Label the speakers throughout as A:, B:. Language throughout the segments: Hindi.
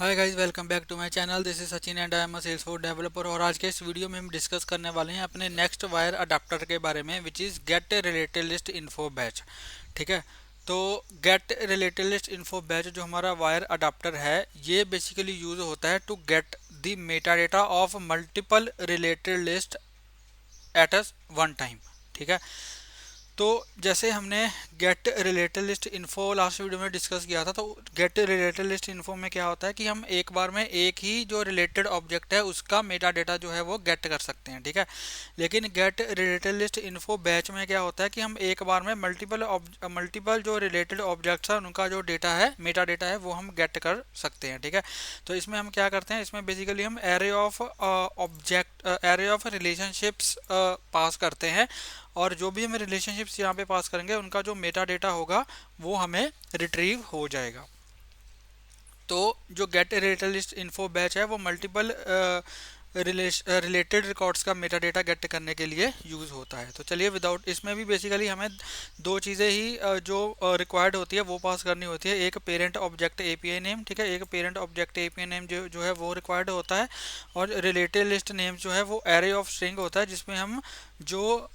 A: Hi guys, welcome back to my channel. This is Sachin and I am a Salesforce developer. और आज के इस वीडियो में हम डिस्कस करने वाले हैं अपने नेक्स्ट वायर अडाप्टर के बारे में, which is get related list info batch. ठीक है। तो get related list info batch जो हमारा वायर अडाप्टर है, ये बेसिकली यूज होता है to get the meta data of multiple related list at a one time. ठीक है। तो जैसे हमने get related list info last video में डिस्कस किया था, तो गेट रिलेटेड लिस्ट इन्फो में क्या होता है कि हम एक बार में एक ही जो रिलेटेड ऑब्जेक्ट है उसका मेटा डेटा जो है वो गेट कर सकते हैं। ठीक है। लेकिन get related list info batch में क्या होता है कि हम एक बार में मल्टीपल जो रिलेटेड ऑब्जेक्ट्स हैं उनका जो डेटा है, मेटा डेटा है, वो हम गेट कर सकते हैं। ठीक है। तो इसमें हम क्या करते हैं, इसमें बेसिकली हम array of object array of relationships pass करते हैं। और जो भी हम रिलेशनशिप्स यहाँ पे पास करेंगे उनका जो मेटा डेटा होगा वो हमें रिट्रीव हो जाएगा। तो जो get related list info batch है वो मल्टीपल रिलेटेड रिकॉर्ड्स का मेटा डेटा गेट करने के लिए यूज़ होता है। तो चलिए, विदाउट इसमें भी बेसिकली हमें दो चीज़ें ही जो रिक्वायर्ड होती है वो पास करनी होती है। एक पेरेंट ऑब्जेक्ट एपीआई नेम, ठीक है, एक पेरेंट ऑब्जेक्ट एपीआई नेम जो है वो रिक्वायर्ड होता है। और रिलेटेड लिस्ट नेम जो है वो एरे ऑफ स्ट्रिंग होता है, जिसमें हम जो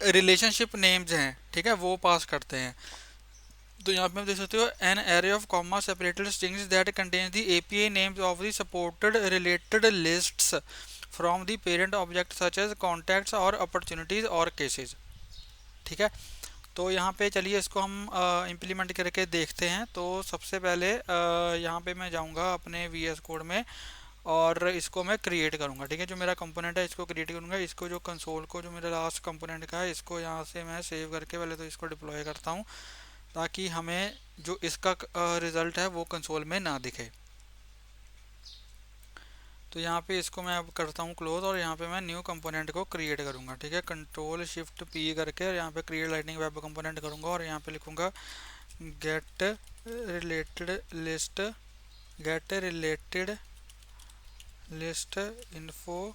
A: रिलेशनशिप नेम्स हैं, ठीक है, वो पास करते हैं। तो यहाँ पे आप देख सकते हो, an array of comma separated strings that contains the API names of the supported related lists from the parent object such as contacts और अपॉर्चुनिटीज और केसेस। ठीक है। तो यहाँ पे चलिए इसको हम इम्प्लीमेंट करके देखते हैं। तो सबसे पहले यहाँ पे मैं जाऊँगा अपने वी एस कोड में और इसको मैं क्रिएट करूँगा। ठीक है। जो मेरा कंपोनेंट है इसको क्रिएट करूँगा। इसको जो कंसोल को जो मेरा लास्ट कंपोनेंट का है इसको यहाँ से मैं सेव करके पहले तो इसको डिप्लॉय करता हूँ, ताकि हमें जो इसका रिज़ल्ट है वो कंसोल में ना दिखे। तो यहाँ पे इसको मैं अब करता हूँ क्लोज और यहाँ पे मैं न्यू कंपोनेंट को क्रिएट करूँगा। ठीक है। कंट्रोल शिफ्ट पी करके यहाँ पे क्रिएट लाइटनिंग वेब कंपोनेंट करूँगा और यहाँ पे लिखूँगा get related list get related list info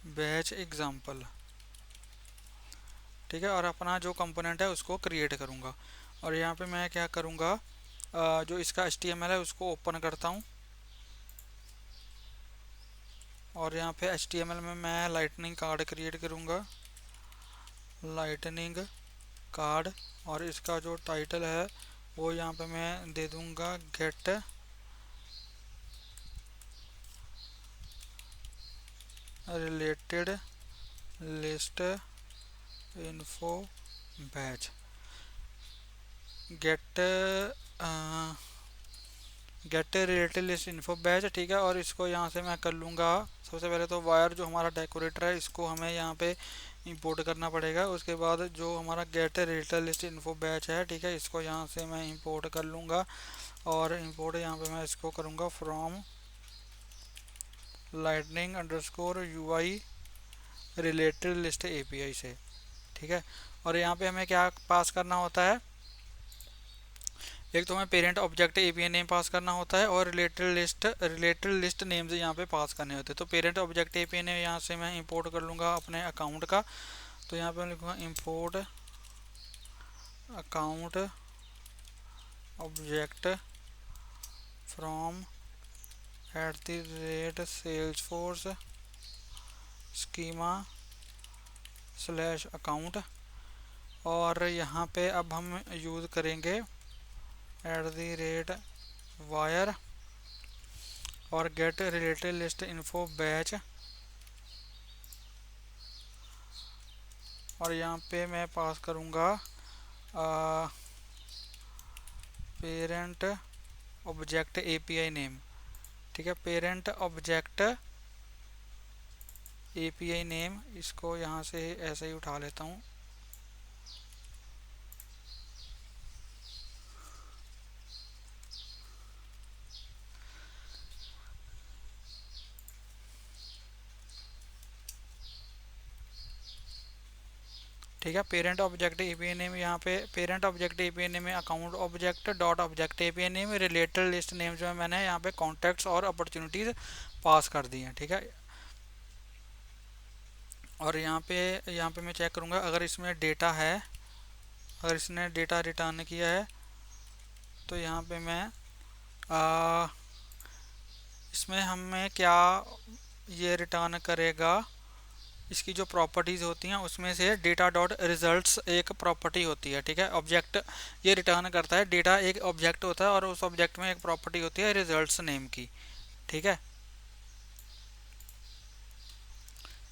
A: batch example. ठीक है। और अपना जो कंपोनेंट है उसको क्रिएट करूँगा। और यहाँ पे मैं क्या करूँगा, जो इसका HTML है उसको ओपन करता हूँ और यहाँ पे HTML में मैं लाइटनिंग कार्ड क्रिएट करूँगा, लाइटनिंग कार्ड। और इसका जो टाइटल है वो यहाँ पे मैं दे दूँगा get related list info batch. Get get related list info batch. ठीक है। और इसको यहाँ से मैं कर लूँगा, सबसे पहले तो वायर जो हमारा डेकोरेटर है इसको हमें यहाँ पे इंपोर्ट करना पड़ेगा। उसके बाद जो हमारा get related list info batch है, ठीक है, इसको यहाँ से मैं इंपोर्ट कर लूँगा। और इंपोर्ट यहाँ पे मैं इसको करूँगा from lightning underscore UI related list API से। ठीक है। और यहाँ पे हमें क्या पास करना होता है, एक तो हमें पेरेंट ऑब्जेक्ट एपीआई नेम पास करना होता है और रिलेटेड लिस्ट नेम्स यहाँ पे पास करने होते हैं। तो पेरेंट ऑब्जेक्ट एपीआई नेम यहाँ से मैं इंपोर्ट कर लूँगा अपने अकाउंट का। तो यहाँ पे मैं लिखूँगा import account object from @salesforce schema /account. और यहाँ पे अब हम यूज़ करेंगे @वायर और get related list info batch. और यहाँ पे मैं पास करूँगा पेरेंट ऑब्जेक्ट एपीआई नेम। ठीक है। पेरेंट ऑब्जेक्ट एपीआई नेम, इसको यहाँ से ऐसे ही उठा लेता हूँ। ठीक है। पेरेंट ऑब्जेक्ट एपीआई नेम, यहाँ पे पेरेंट ऑब्जेक्ट एपीआई नेम में account object dot object API name related list name जो है मैंने यहाँ पे कॉन्टैक्ट्स और अपॉर्चुनिटीज पास कर दी हैं। ठीक है। और यहाँ पे मैं चेक करूँगा अगर इसमें डेटा है, अगर इसने डेटा रिटर्न किया है तो यहाँ पे मैं आ, इसमें हमें क्या ये रिटर्न करेगा, इसकी जो प्रॉपर्टीज़ होती हैं उसमें से डेटा डॉट रिजल्ट्स एक प्रॉपर्टी होती है, ठीक है। ऑब्जेक्ट ये रिटर्न करता है, डेटा एक ऑब्जेक्ट होता है और उस ऑब्जेक्ट में एक प्रॉपर्टी होती है रिजल्ट्स नेम की, ठीक है।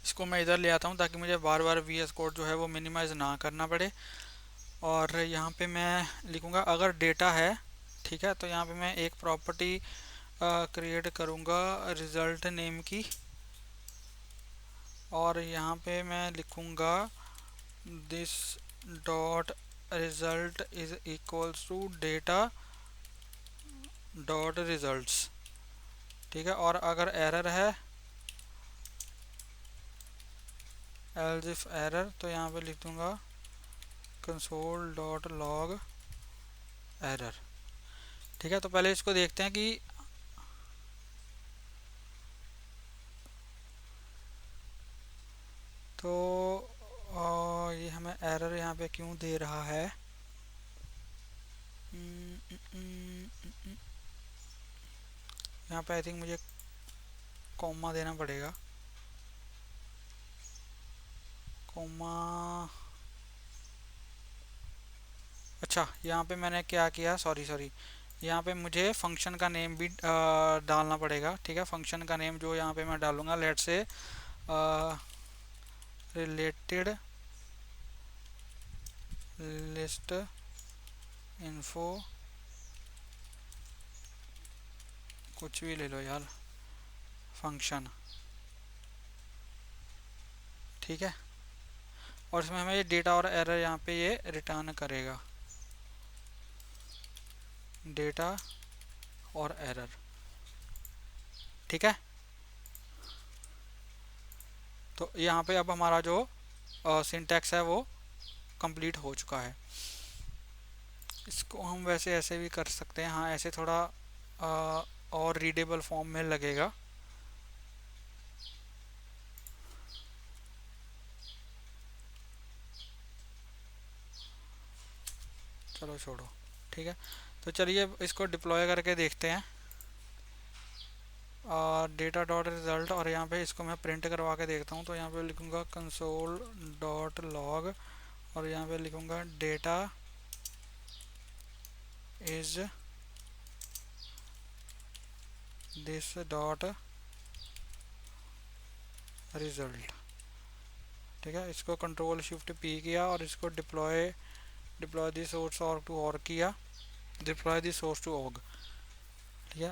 A: इसको मैं इधर ले आता हूँ ताकि मुझे बार बार वी एस कोड जो है वो मिनिमाइज ना करना पड़े। और यहाँ पे मैं लिखूँगा अगर डेटा है, ठीक है, तो यहाँ पे मैं एक प्रॉपर्टी क्रिएट करूँगा रिजल्ट नेम की, और यहाँ पे मैं लिखूँगा this dot result is equals to data dot results, ठीक है। और अगर एरर है, एल्स इफ एरर, तो यहाँ पे लिख दूँगा कंसोल डॉट लॉग एरर, ठीक है। तो पहले इसको देखते हैं कि तो ये हमें एरर यहाँ पे क्यों दे रहा है। यहाँ पे आई थिंक मुझे कॉमा देना पड़ेगा, कॉमा। अच्छा, यहाँ पे मैंने क्या किया, सॉरी सॉरी, यहाँ पे मुझे फंक्शन का नेम भी डालना पड़ेगा, ठीक है। फंक्शन का नेम जो यहाँ पे मैं डालूंगा, लेट से रिलेटेड लिस्ट इन्फो, कुछ भी ले लो यार, फंक्शन, ठीक है। और इसमें हमें ये डेटा और एरर यहाँ पे ये रिटर्न करेगा, डेटा और एरर, ठीक है। तो यहाँ पे अब हमारा जो सिंटैक्स है वो कंप्लीट हो चुका है। इसको हम वैसे ऐसे भी कर सकते हैं, हाँ ऐसे थोड़ा और रीडेबल फॉर्म में लगेगा। चलो छोड़ो, ठीक है। तो चलिए इसको डिप्लॉय करके देखते हैं। डेटा डॉट रिजल्ट, और यहाँ पे इसको मैं प्रिंट करवा के देखता हूँ। तो यहाँ पे लिखूँगा कंसोल डॉट लॉग, और यहाँ पे लिखूँगा data is this dot result, ठीक है। इसको कंट्रोल शिफ्ट पी किया और इसको deploy deploy the source org to org किया, deploy the source to org, ठीक है।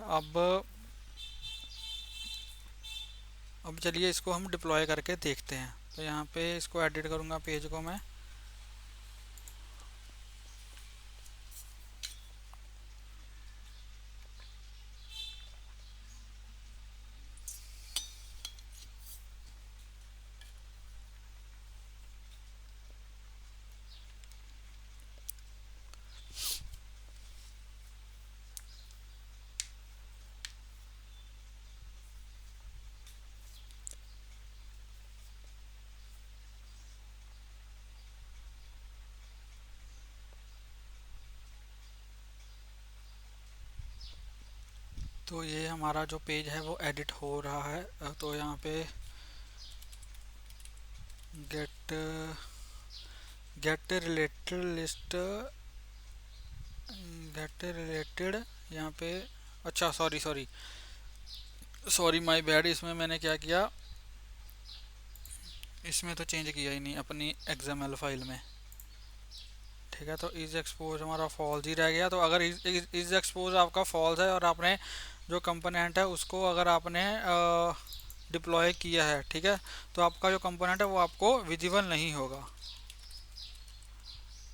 A: अब चलिए इसको हम डिप्लॉय करके देखते हैं। तो यहाँ पे इसको एडिट करूँगा पेज को मैं, तो ये हमारा जो पेज है वो एडिट हो रहा है। तो यहाँ पे get get related list, get related यहाँ पे, अच्छा sorry sorry sorry my bad, इसमें मैंने क्या किया, इसमें तो चेंज किया ही नहीं अपनी XML फाइल में, ठीक है। तो इज एक्सपोज हमारा फॉल्स ही रह गया। तो अगर इज एक्सपोज आपका फॉल्स है और आपने जो कंपोनेंट है उसको अगर आपने डिप्लॉय किया है, ठीक है, तो आपका जो कंपोनेंट है वो आपको विजिबल नहीं होगा।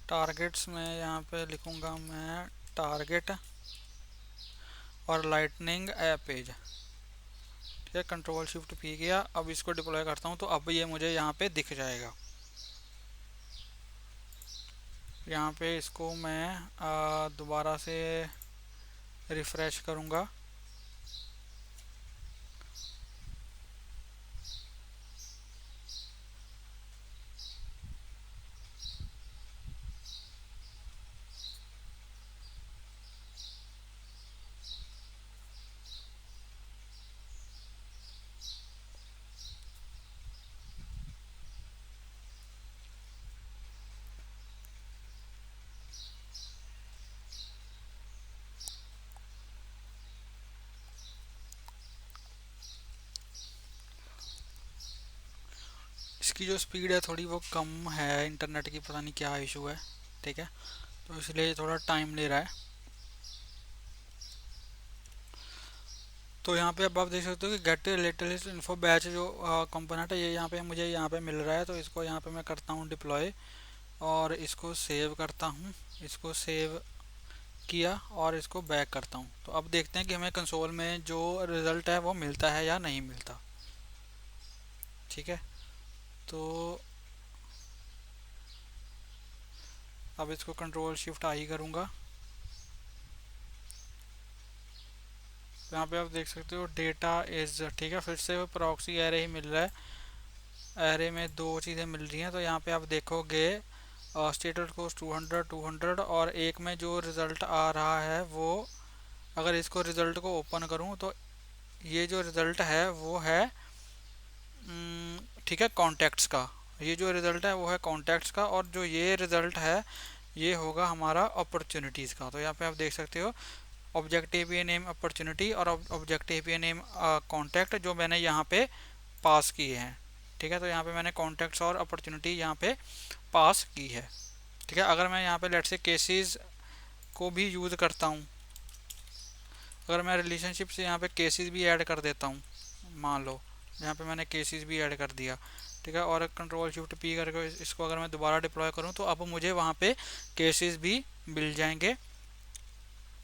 A: टारगेट्स में यहाँ पे लिखूँगा मैं टारगेट और लाइटनिंग ऐप पेज, ठीक है। कंट्रोल शिफ्ट पी किया, अब इसको डिप्लॉय करता हूँ तो अब ये मुझे यहाँ पे दिख जाएगा। यहाँ पे इसको मैं दोबारा से रिफ़्रेश करूँगा, इसकी जो स्पीड है थोड़ी वो कम है, इंटरनेट की पता नहीं क्या इशू है, ठीक है, तो इसलिए थोड़ा टाइम ले रहा है। तो यहाँ पे अब आप देख सकते हो कि गेट लेटेस्ट इन्फो बैच जो कंपोनेंट है ये यहाँ पे मुझे यहाँ पे मिल रहा है। तो इसको यहाँ पे मैं करता हूँ डिप्लॉय और इसको सेव करता हूँ, इसको सेव किया और इसको बैक करता हूँ। तो अब देखते हैं कि हमें कंसोल में जो रिज़ल्ट है वो मिलता है या नहीं मिलता। ठीक है, तो अब इसको कंट्रोल शिफ्ट आई करूँगा। तो यहाँ पे आप देख सकते हो डेटा इज, ठीक है, फिर से वो प्रॉक्सी एरे ही मिल रहा है। एरे में दो चीज़ें मिल रही हैं। तो यहाँ पे आप देखोगे स्टेटस कोस 200 200 और एक में जो रिज़ल्ट आ रहा है वो, अगर इसको रिज़ल्ट को ओपन करूँ तो ये जो रिज़ल्ट है वो है ठीक है कॉन्टैक्ट्स का। ये जो रिज़ल्ट है वो है कॉन्टैक्ट्स का और जो ये रिज़ल्ट है ये होगा हमारा अपॉर्चुनिटीज़ का। तो यहाँ पे आप देख सकते हो ऑब्जेक्ट एपीआई नेम अपॉर्चुनिटी और ऑब्जेक्ट एपीआई नेम कॉन्टैक्ट जो मैंने यहाँ पे पास किए हैं। ठीक है, तो यहाँ पे मैंने कॉन्टैक्ट्स और अपॉर्चुनिटी यहाँ पे पास की है। ठीक है, अगर मैं यहाँ पे लेट्स से केसेस को भी यूज़ करता हूँ, अगर मैं रिलेशनशिप से यहाँ पे केसेस भी ऐड कर देता हूँ, मान लो यहाँ पे मैंने केसेस भी ऐड कर दिया, ठीक है, और कंट्रोल शिफ्ट पी करके इसको अगर मैं दोबारा डिप्लॉय करूँ तो अब मुझे वहाँ पे केसेस भी मिल जाएंगे।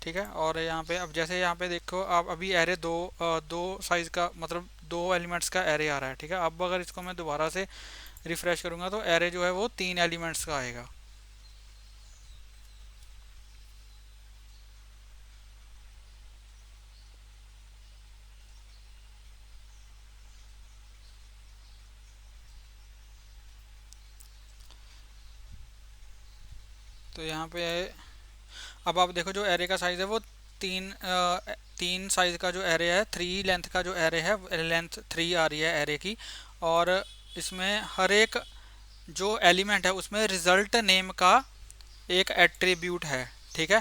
A: ठीक है, और यहाँ पे अब जैसे यहाँ पे देखो आप अभी एरे दो साइज का मतलब दो एलिमेंट्स का एरे आ रहा है। ठीक है, अब अगर इसको मैं दोबारा से रिफ्रेश करूँगा तो एरे जो है वो 3 एलिमेंट्स का आएगा। तो यहाँ पे अब आप देखो जो एरे का साइज़ है वो तीन साइज़ का जो एरे है, 3 लेंथ का जो एरे है, लेंथ 3 आ रही है एरे की। और इसमें हर एक जो एलिमेंट है उसमें रिजल्ट नेम का एक एट्रीब्यूट है। ठीक है,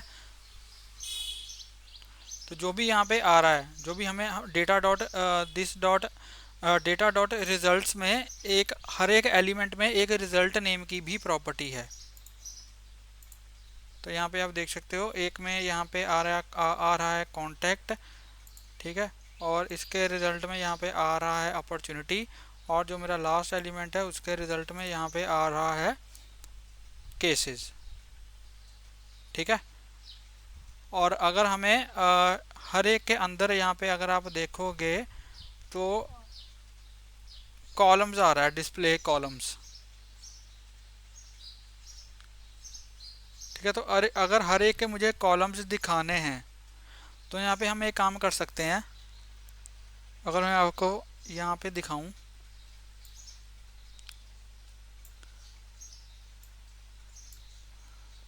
A: तो जो भी यहाँ पे आ रहा है, जो भी हमें data dot this dot data dot results में एक हर एक एलिमेंट में एक रिजल्ट नेम की भी प्रॉपर्टी है। तो यहाँ पे आप देख सकते हो एक में यहाँ पे आ रहा है कॉन्टैक्ट। ठीक है, और इसके रिजल्ट में यहाँ पे आ रहा है अपॉर्चुनिटी और जो मेरा लास्ट एलिमेंट है उसके रिजल्ट में यहाँ पे आ रहा है केसेस। ठीक है, और अगर हमें हर एक के अंदर यहाँ पे अगर आप देखोगे तो कॉलम्स आ रहा है, डिस्प्ले कॉलम्स। ठीक है, तो अगर हर एक के मुझे कॉलम्स दिखाने हैं तो यहाँ पे हम एक काम कर सकते हैं। अगर मैं आपको यहाँ पे दिखाऊं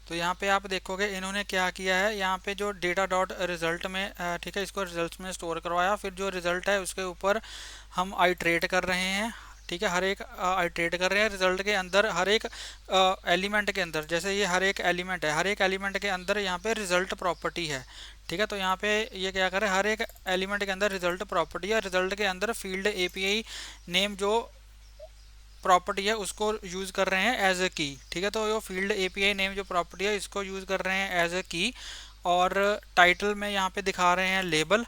A: तो यहाँ पे आप देखोगे इन्होंने क्या किया है, यहाँ पे जो डेटा डॉट रिजल्ट में ठीक है इसको रिजल्ट्स में स्टोर करवाया, फिर जो रिजल्ट है उसके ऊपर हम आइट्रेट कर रहे हैं। ठीक है, हर एक आइट्रेट कर रहे हैं रिजल्ट के अंदर, हर एक एलिमेंट के अंदर। जैसे ये हर एक एलिमेंट है, हर एक एलिमेंट के अंदर यहाँ पे रिजल्ट प्रॉपर्टी है। ठीक है, तो यहाँ पे ये क्या कर रहे हैं, हर एक एलिमेंट के अंदर रिजल्ट प्रॉपर्टी है, रिजल्ट के अंदर फील्ड एपीआई नेम जो प्रॉपर्टी है उसको यूज़ कर रहे हैं एज ए की। ठीक है, तो ये फील्ड एपीआई नेम जो प्रॉपर्टी है इसको यूज़ कर रहे हैं एज ए की। और टाइटल में यहाँ पे दिखा रहे हैं लेबल।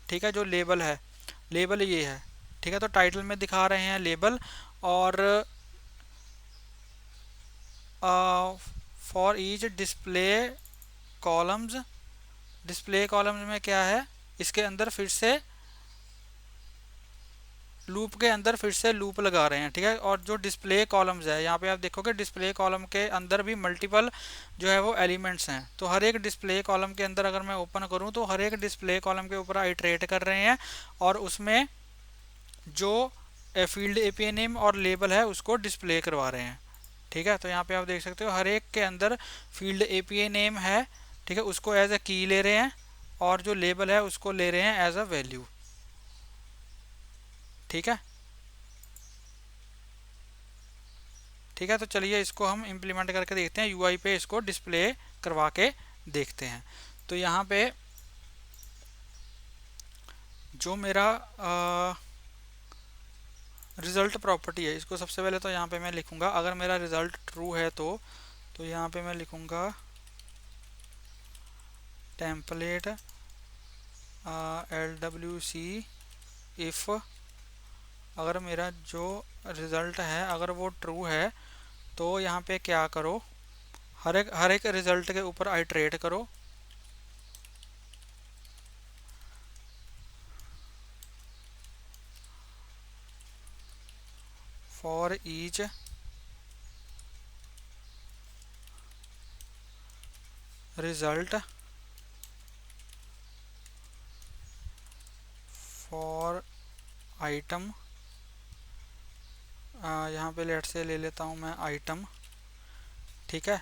A: ठीक है, जो लेबल है, लेबल ये है। ठीक है, तो टाइटल में दिखा रहे हैं लेबल और for each display columns, display columns में क्या है, इसके अंदर फिर से लूप के अंदर फिर से लूप लगा रहे हैं। ठीक है, और जो डिस्प्ले कॉलम्स है यहाँ पे आप देखोगे डिस्प्ले कॉलम के अंदर भी मल्टीपल जो है वो एलिमेंट्स हैं। तो हर एक डिस्प्ले कॉलम के अंदर अगर मैं ओपन करूँ तो हर एक डिस्प्ले कॉलम के ऊपर आइट्रेट कर रहे हैं और उसमें जो फील्ड एपीआई नेम और लेबल है उसको डिस्प्ले करवा रहे हैं। ठीक है, तो यहाँ पे आप देख सकते हो हर एक के अंदर फील्ड एपीआई नेम है। ठीक है, उसको एज ए की ले रहे हैं और जो लेबल है उसको ले रहे हैं एज अ वैल्यू। ठीक है, ठीक है, तो चलिए इसको हम इम्प्लीमेंट करके देखते हैं, यूआई पे इसको डिस्प्ले करवा के देखते हैं। तो यहाँ पे जो मेरा रिजल्ट प्रॉपर्टी है, इसको सबसे पहले तो यहाँ पे मैं लिखूंगा, अगर मेरा रिजल्ट ट्रू है तो यहाँ पे मैं लिखूंगा टेम्पलेट LWC इफ़, अगर मेरा जो रिज़ल्ट है अगर वो ट्रू है तो यहाँ पे क्या करो, हर एक रिज़ल्ट के ऊपर आइट्रेट करो, for each result for item, यहाँ पे लेट से ले लेता हूँ मैं आइटम, ठीक है।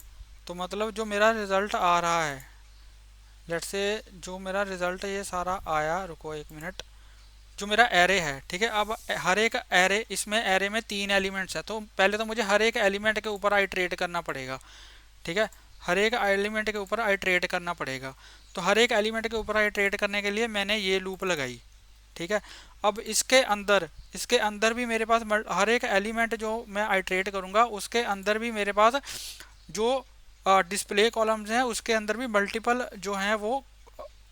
A: तो मतलब जो मेरा रिज़ल्ट आ रहा है, लेट से जो मेरा रिज़ल्ट ये सारा आया, रुको एक मिनट, जो मेरा एरे है, ठीक है। अब हर एक एरे, इसमें एरे में 3 एलिमेंट्स है, तो पहले तो मुझे हर एक एलिमेंट के ऊपर आइट्रेट करना पड़ेगा, ठीक है। हर एक एलिमेंट के ऊपर आइट्रेट करना पड़ेगा, तो हर एक एलिमेंट के ऊपर आइट्रेट करने के लिए मैंने ये लूप लगाई, ठीक है। अब इसके अंदर भी मेरे पास हर एक एलिमेंट जो मैं आइट्रेट करूंगा उसके अंदर भी मेरे पास जो डिस्प्ले कॉलम्स हैं उसके अंदर भी मल्टीपल जो हैं वो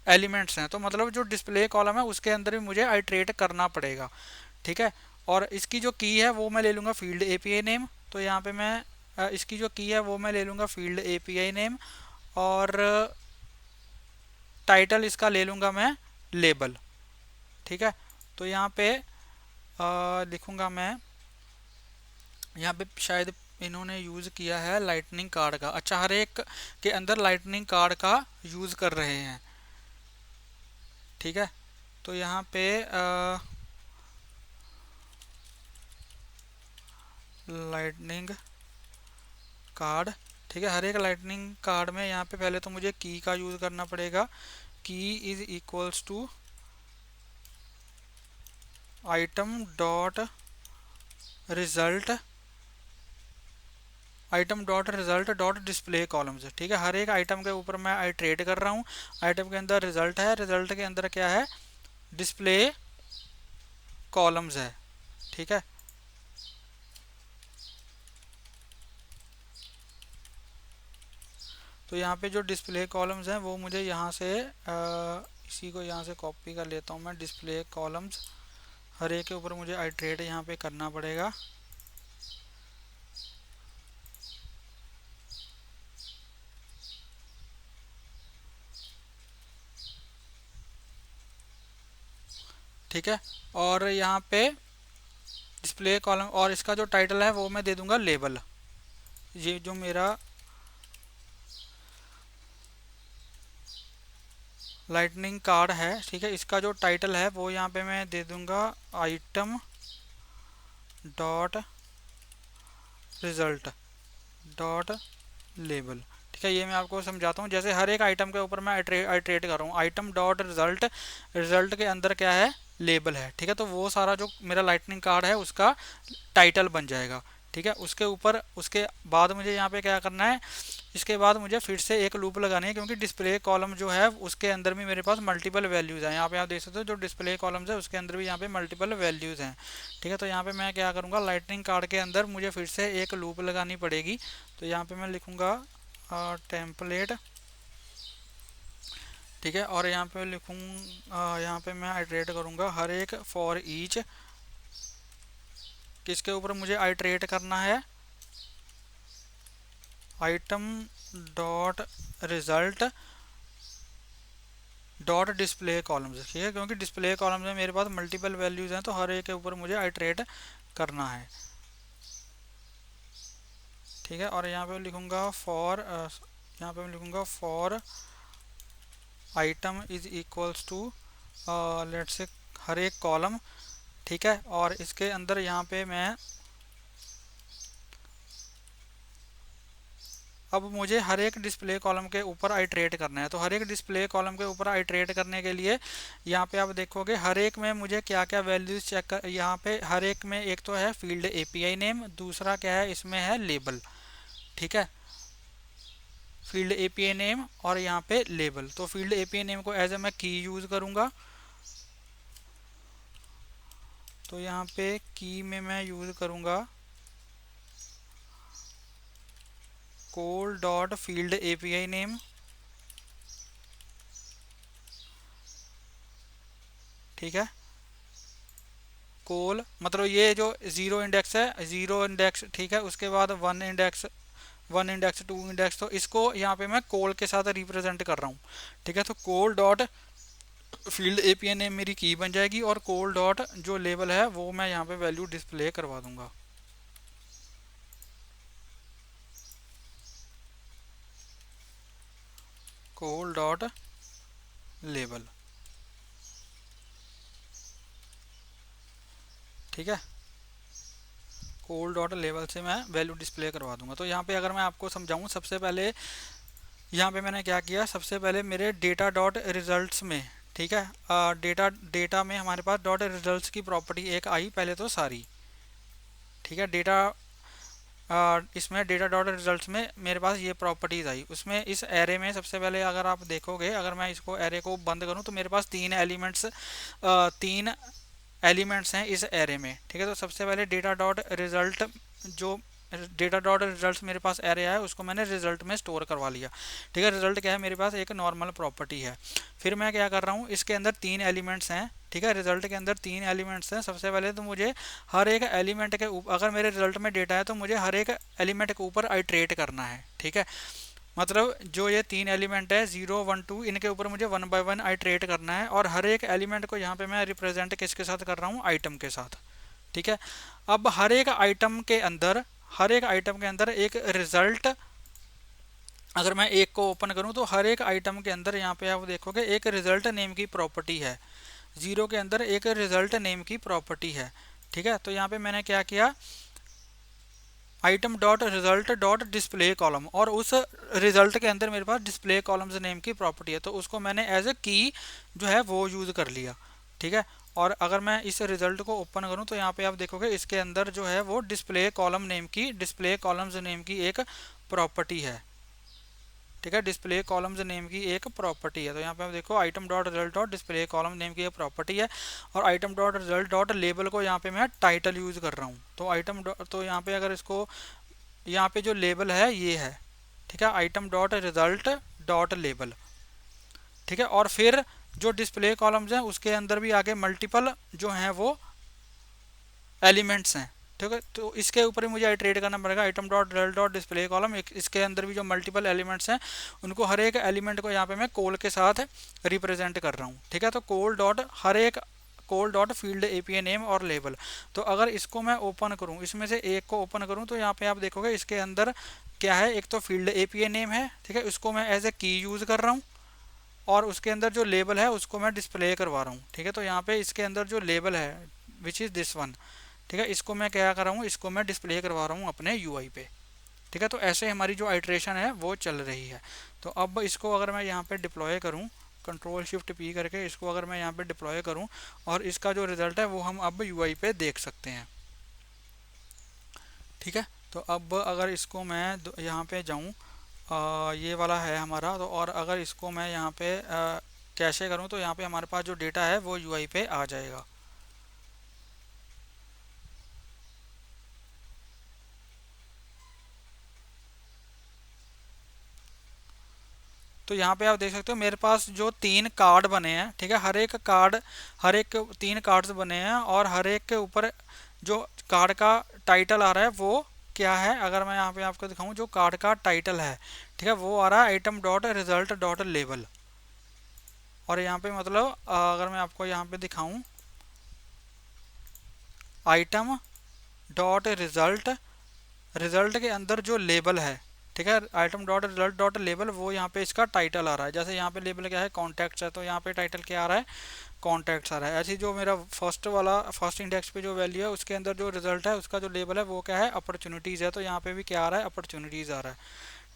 A: एलिमेंट्स हैं, तो मतलब जो डिस्प्ले कॉलम है उसके अंदर भी मुझे आइट्रेट करना पड़ेगा, ठीक है। और इसकी जो की है वो मैं ले लूँगा फील्ड एपीआई नेम, तो यहाँ पे मैं इसकी जो की है वो मैं ले लूँगा फील्ड एपीआई नेम, और टाइटल इसका ले लूँगा मैं लेबल, ठीक है। तो यहाँ पे लिखूँगा मैं, यहाँ पे शायद इन्होंने यूज़ किया है लाइटनिंग कार्ड का, अच्छा हर एक के अंदर लाइटनिंग कार्ड का यूज़ कर रहे हैं, ठीक है। तो यहाँ पे लाइटनिंग कार्ड, ठीक है। हर एक लाइटनिंग कार्ड में यहाँ पे पहले तो मुझे की का यूज़ करना पड़ेगा, key is equals to item dot result, item dot result dot display columns, ठीक है। हर एक आइटम के ऊपर मैं आइट्रेट कर रहा हूँ, आइटम के अंदर रिजल्ट है, रिजल्ट के अंदर क्या है, डिस्प्ले कॉलम्स है, ठीक है। तो यहाँ पे जो डिस्प्ले कॉलम्स हैं वो मुझे यहाँ से इसी को यहाँ से कॉपी कर लेता हूँ मैं, डिस्प्ले कॉलम्स हर एक के ऊपर मुझे आइट्रेट यहाँ पे करना पड़ेगा, ठीक है। और यहाँ पे डिस्प्ले कॉलम, और इसका जो टाइटल है वो मैं दे दूंगा लेबल, ये जो मेरा लाइटनिंग कार्ड है, ठीक है, इसका जो टाइटल है वो यहाँ पे मैं दे दूंगा item dot result dot label, ठीक है। ये मैं आपको समझाता हूँ, जैसे हर एक आइटम के ऊपर मैं आइट्रेट कर रहा हूँ, आइटम डॉट रिजल्ट, रिजल्ट के अंदर क्या है, लेबल है, ठीक है। तो वो सारा जो मेरा लाइटनिंग कार्ड है उसका टाइटल बन जाएगा, ठीक है। उसके ऊपर उसके बाद मुझे यहाँ पे क्या करना है, इसके बाद मुझे फिर से एक लूप लगानी है, क्योंकि डिस्प्ले कॉलम जो है उसके अंदर भी मेरे पास मल्टीपल वैल्यूज़ हैं, यहाँ पे आप देख सकते हो जो डिस्प्ले कॉलम्स है उसके अंदर भी यहाँ पे मल्टीपल वैल्यूज़ हैं, ठीक है। तो यहाँ पे मैं क्या करूँगा, लाइटनिंग कार्ड के अंदर मुझे फिर से एक लूप लगानी पड़ेगी, तो यहाँ पे मैं लिखूँगा टेम्पलेट, ठीक है। और यहाँ पे लिखूँ यहाँ पे मैं आइट्रेट करूँगा हर एक फॉर ईच, किसके ऊपर मुझे आइट्रेट करना है, item dot result dot display columns, ठीक है, क्योंकि डिस्प्ले कॉलम्स में मेरे पास मल्टीपल वैल्यूज़ हैं तो हर एक के ऊपर मुझे आइट्रेट करना है, ठीक है। और यहाँ पे लिखूँगा फॉर, यहाँ पे मैं लिखूँगा for item is equals to let से हर एक कॉलम, ठीक है। और इसके अंदर यहाँ पे मैं अब मुझे हर एक डिस्प्ले कॉलम के ऊपर आइट्रेट करना है, तो हर एक डिस्प्ले कॉलम के ऊपर आइट्रेट करने के लिए यहाँ पे आप देखोगे हर एक में मुझे क्या क्या वैल्यूज चेक कर, यहाँ पे हर एक में एक तो है फील्ड एपीआई नेम, दूसरा क्या है इसमें है लेबल, ठीक है, फील्ड एपीआई नेम और यहाँ पे लेबल। तो फील्ड एपीआई नेम को एज ए मैं की यूज़ करूँगा, तो यहाँ पे की में मैं यूज़ करूँगा col dot field API name, ठीक है। कोल मतलब ये जो ज़ीरो इंडेक्स है, ज़ीरो इंडेक्स, ठीक है। उसके बाद one index, one index, two index, तो इसको यहाँ पे मैं कोल के साथ रिप्रेजेंट कर रहा हूँ, ठीक है। तो कोल डॉट फील्ड एपीआई नेम मेरी की बन जाएगी और कोल डॉट जो लेबल है वो मैं यहाँ पे वैल्यू डिस्प्ले करवा दूंगा। कोल डॉट लेबल, ठीक है। कोल डॉट लेवल से मैं वैल्यू डिस्प्ले करवा दूंगा। तो यहाँ पे अगर मैं आपको समझाऊँ, सबसे पहले यहाँ पे मैंने क्या किया, सबसे पहले मेरे डेटा डॉट रिजल्ट्स में, ठीक है, डेटा डेटा में हमारे पास डॉट रिजल्ट्स की प्रॉपर्टी एक आई पहले तो सारी, ठीक है। डेटा इसमें डेटा डॉट रिजल्ट्स में मेरे पास ये प्रॉपर्टीज आई। उसमें इस एरे में सबसे पहले अगर आप देखोगे, अगर मैं इसको एरे को बंद करूं तो मेरे पास तीन एलिमेंट्स हैं इस एरे में, ठीक है। तो सबसे पहले डेटा डॉट रिजल्ट, जो डेटा डॉट रिजल्ट मेरे पास एरे है उसको मैंने रिजल्ट में स्टोर करवा लिया, ठीक है। रिजल्ट क्या है, मेरे पास एक नॉर्मल प्रॉपर्टी है। फिर मैं क्या कर रहा हूँ, इसके अंदर तीन एलिमेंट्स हैं, ठीक है। रिजल्ट के अंदर तीन एलिमेंट्स हैं। सबसे पहले तो मुझे हर एक एलिमेंट के ऊपर, अगर मेरे रिजल्ट में डेटा है तो मुझे हर एक एलिमेंट के ऊपर आइट्रेट करना है, ठीक है। मतलब जो ये तीन एलिमेंट है 0 1 2, इनके ऊपर मुझे वन बाय वन आइट्रेट करना है और हर एक एलिमेंट को यहाँ पे मैं रिप्रेजेंट किसके साथ कर रहा हूँ, आइटम के साथ, ठीक है। अब हर एक आइटम के अंदर एक रिजल्ट, अगर मैं एक को ओपन करूं तो हर एक आइटम के अंदर यहाँ पे आप देखोगे एक रिजल्ट नेम की प्रॉपर्टी है, जीरो के अंदर एक रिजल्ट नेम की प्रॉपर्टी है, ठीक है। तो यहाँ पे मैंने क्या किया, item dot result dot display column, और उस रिजल्ट के अंदर मेरे पास डिस्प्ले कॉलम्स नेम की प्रॉपर्टी है, तो उसको मैंने एज ए की जो है वो यूज़ कर लिया, ठीक है। और अगर मैं इस रिजल्ट को ओपन करूं तो यहाँ पे आप देखोगे इसके अंदर जो है वो डिस्प्ले कॉलम्स नेम की एक प्रॉपर्टी है, ठीक है। डिस्प्ले कॉलम्स नेम की एक प्रॉपर्टी है। तो यहाँ पे आप देखो item dot result dot display column name की एक प्रॉपर्टी है और item dot result dot label को यहाँ पे मैं टाइटल यूज़ कर रहा हूँ। तो यहाँ पे अगर इसको, यहाँ पे जो लेबल है ये है, ठीक है, item dot result dot label, ठीक है। और फिर जो डिस्प्ले कॉलम्स हैं उसके अंदर भी आगे मल्टीपल जो हैं वो एलिमेंट्स हैं, ठीक है। तो इसके ऊपर ही मुझे आइट्रेट करना पड़ेगा, item dot result dot display column, इसके अंदर भी जो मल्टीपल एलिमेंट्स हैं उनको हर एक एलिमेंट को यहाँ पे मैं कोल के साथ रिप्रेजेंट कर रहा हूँ, ठीक है। तो कोल डॉट फील्ड एपीआई नेम और लेबल। तो अगर इसको मैं ओपन करूँ, इसमें से एक को ओपन करूँ तो यहाँ पे आप देखोगे इसके अंदर क्या है, एक तो फील्ड एपीआई नेम है, ठीक है, उसको मैं एज ए की यूज़ कर रहा हूँ और उसके अंदर जो लेबल है उसको मैं डिस्प्ले करवा रहा हूँ, ठीक है। तो यहाँ पे इसके अंदर जो लेबल है विच इज़ दिस वन, ठीक है, इसको मैं क्या कर रहा हूँ, इसको मैं डिस्प्ले करवा रहा हूँ अपने यूआई पे, ठीक है। तो ऐसे हमारी जो आइट्रेशन है वो चल रही है। तो अब इसको अगर मैं यहाँ पे डिप्लॉय करूँ, कंट्रोल शिफ्ट पी करके इसको अगर मैं यहाँ पे डिप्लॉय करूँ और इसका जो रिजल्ट है वो हम अब यूआई पे देख सकते हैं, ठीक है। तो अब अगर इसको मैं यहाँ पे जाऊँ, ये वाला है हमारा, तो और अगर इसको मैं यहाँ पे कैशे करूँ तो यहाँ पे हमारे पास जो डेटा है वो यूआई पे आ जाएगा। तो यहाँ पे आप देख सकते हो मेरे पास जो तीन कार्ड बने हैं, ठीक है, हर एक तीन कार्ड्स बने हैं और हर एक के ऊपर जो कार्ड का टाइटल आ रहा है वो क्या है, अगर मैं यहाँ पे आपको दिखाऊं, जो कार्ड का टाइटल है, ठीक है, वो आ रहा है item dot result dot label. और यहाँ पे मतलब अगर मैं आपको यहाँ पे दिखाऊं, आइटम डॉट रिजल्ट के अंदर जो लेबल है, ठीक है, item dot result dot label, वो यहाँ पे इसका टाइटल आ रहा है। जैसे यहाँ पे लेबल क्या है, कॉन्टैक्ट्स है, तो यहाँ पे टाइटल क्या आ रहा है, कॉन्टैक्ट्स आ रहा है। ऐसे जो मेरा फर्स्ट इंडेक्स पे जो वैल्यू है उसके अंदर जो रिजल्ट है उसका जो लेबल है वो क्या है, अपॉर्चुनिटीज़ है, तो यहाँ पे भी क्या आ रहा है, अपॉर्चुनिटीज़ आ रहा है,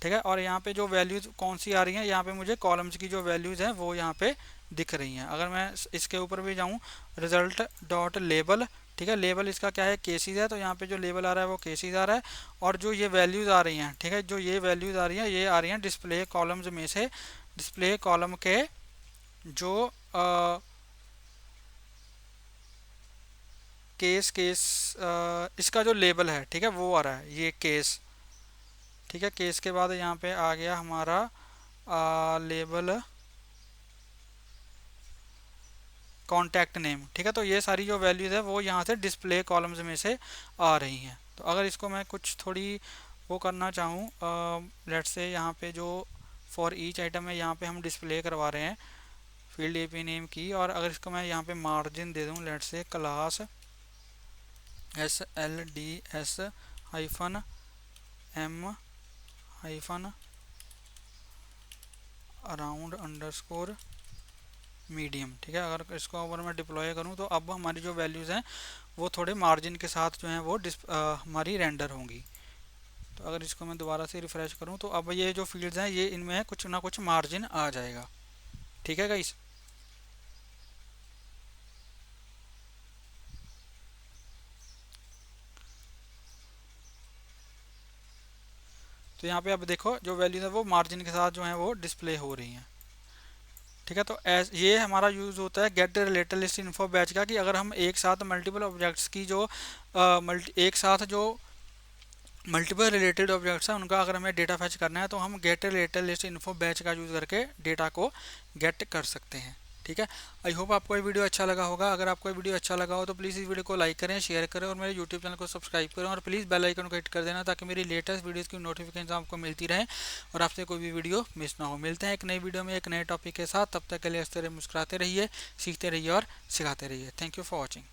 A: ठीक है। और यहाँ पे जो वैल्यूज़ कौन सी आ रही हैं, यहाँ पे मुझे कॉलम्स की जो वैल्यूज़ हैं वो यहाँ पे दिख रही हैं। अगर मैं इसके ऊपर भी जाऊँ, रिजल्ट डॉट लेबल, ठीक है, लेबल इसका क्या है, केसीज है, तो यहाँ पे जो लेबल आ रहा है वो केसीज आ रहा है। और जो ये वैल्यूज़ आ रही हैं, ठीक है, जो ये वैल्यूज़ आ रही हैं ये आ रही हैं डिस्प्ले कॉलम्स में से, डिस्प्ले कॉलम के जो केस केस इसका जो लेबल है, ठीक है, वो आ रहा है ये केस। ठीक है, केस के बाद यहाँ पे आ गया हमारा लेबल कॉन्टैक्ट नेम। ठीक है, तो ये सारी जो वैल्यूज़ है वो यहाँ से डिस्प्ले कॉलम्स में से आ रही हैं। तो अगर इसको मैं कुछ थोड़ी वो करना चाहूँ, लेट्स से यहाँ पे जो फॉर ईच आइटम है यहाँ पे हम डिस्प्ले करवा रहे हैं फील्ड एपी नेम की, और अगर इसको मैं यहाँ पे मार्जिन दे दूँ, let's say class SLDS hyphen M hyphen around underscore medium. ठीक है, अगर इसको अगर मैं डिप्लॉय करूँ तो अब हमारी जो वैल्यूज़ हैं वो थोड़े मार्जिन के साथ जो हैं वो हमारी रेंडर होंगी। तो अगर इसको मैं दोबारा से रिफ़्रेश करूँ तो अब ये जो फील्ड्स हैं ये इनमें कुछ ना कुछ मार्जिन आ जाएगा। ठीक है गाइस। तो यहाँ पे अब देखो जो वैल्यूज़ है वो मार्जिन के साथ जो है वो डिस्प्ले हो रही हैं। ठीक है, तो ये हमारा यूज़ होता है get related list info batch का, कि अगर हम एक साथ मल्टीपल ऑब्जेक्ट्स की जो एक साथ जो मल्टीपल रिलेटेड ऑब्जेक्ट्स हैं उनका अगर हमें डेटा फैच करना है तो हम get related list info batch का यूज़ करके डेटा को गेट कर सकते हैं। ठीक है, आई होप आपको ये वीडियो अच्छा लगा होगा। अगर आपको ये वीडियो अच्छा लगा हो तो प्लीज़ इस वीडियो को लाइक करें, शेयर करें और मेरे यूट्यूब चैनल को सब्सक्राइब करें, और प्लीज़ बेल आइकन को हिट कर देना ताकि मेरी लेटेस्ट वीडियोज़ की नोटिफिकेशन आपको मिलती रहे और आपसे कोई भी वीडियो मिस ना हो। मिलते हैं एक नई वीडियो में एक नए टॉपिक के साथ, तब तक के लिए हंसते रहिए, मुस्कुराते रहिए, सीखते रहिए और सिखाते रहिए। Thank you for watching.